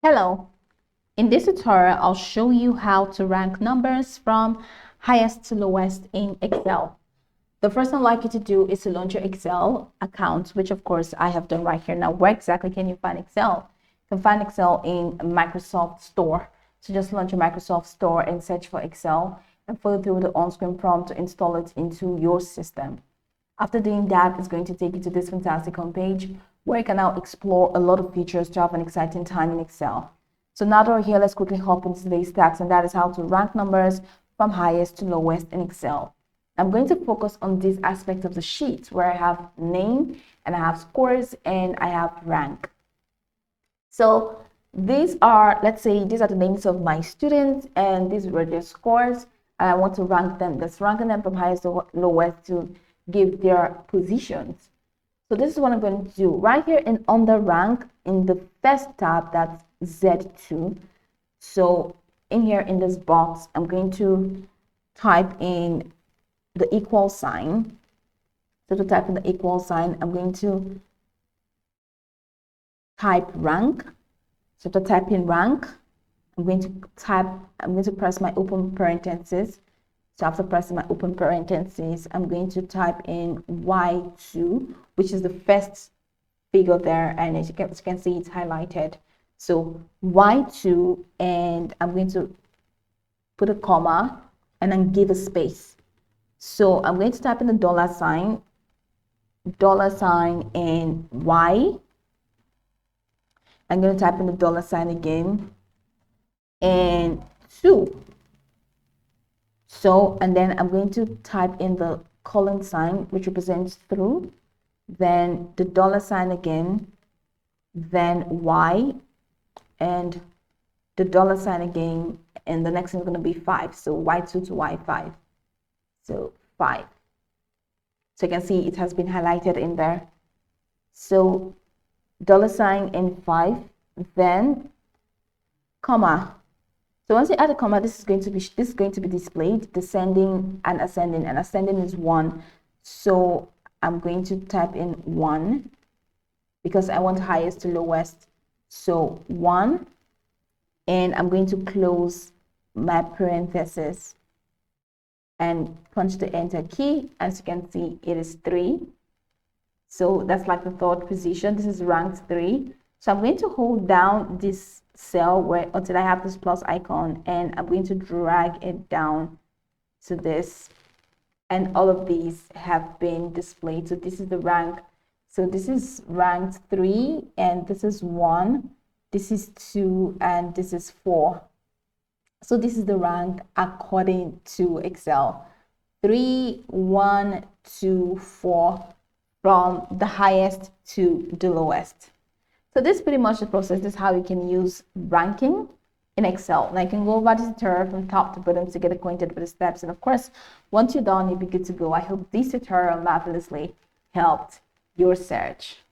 Hello, in this tutorial, I'll show you how to rank numbers from highest to lowest in Excel. The first thing I'd like you to do is to launch your Excel account, which of course I have done right here. Now, where exactly can you find Excel? You can find Excel in Microsoft Store. So just launch your Microsoft Store and search for Excel and follow through the on-screen prompt to install it into your system. After doing that, it's going to take you to this fantastic homepage where you can now explore a lot of features to have an exciting time in Excel. So now that we're here, let's quickly hop into today's task, and that is how to rank numbers from highest to lowest in Excel. I'm going to focus on this aspect of the sheet where I have name and I have scores and I have rank. So these are, let's say, these are the names of my students and these were their scores. And I want to rank them. That's ranking them from highest to lowest to give their positions. So this is what I'm going to do right here in under rank in the first tab, that's Z2. So in here in this box, I'm going to type in the equal sign. So to type in the equal sign, I'm going to type rank. So to type in rank, I'm going to press my open parentheses. So after pressing my open parentheses, I'm going to type in Y2, which is the first figure there, and as you can see, it's highlighted. So Y2, and I'm going to put a comma and then give a space. So I'm going to type in the $sign and Y. I'm going to type in the $sign again and 2. So, and then I'm going to type in the colon sign, which represents through, then the $sign again, then Y, and the $sign again, and the next one is going to be 5. So Y2 to Y5. So 5. So you can see it has been highlighted in there. So $sign and 5, then comma. So once you add a comma, this is going to be displayed descending and ascending, and ascending is 1. So I'm going to type in 1 because I want highest to lowest. So 1, and I'm going to close my parentheses and punch the enter key. As you can see, it is 3. So that's like the third position. This is ranked 3. So I'm going to hold down this cell until I have this plus icon, and I'm going to drag it down to this, and all of these have been displayed. So this is the rank. So this is ranked 3, and this is 1, this is 2, and this is 4. So this is the rank according to Excel: 3, 1, 2, 4, from the highest to the lowest. So this is pretty much the process. This is how you can use ranking in Excel. Now you can go over this tutorial from top to bottom to get acquainted with the steps. And of course, once you're done, you'll be good to go. I hope this tutorial marvelously helped your search.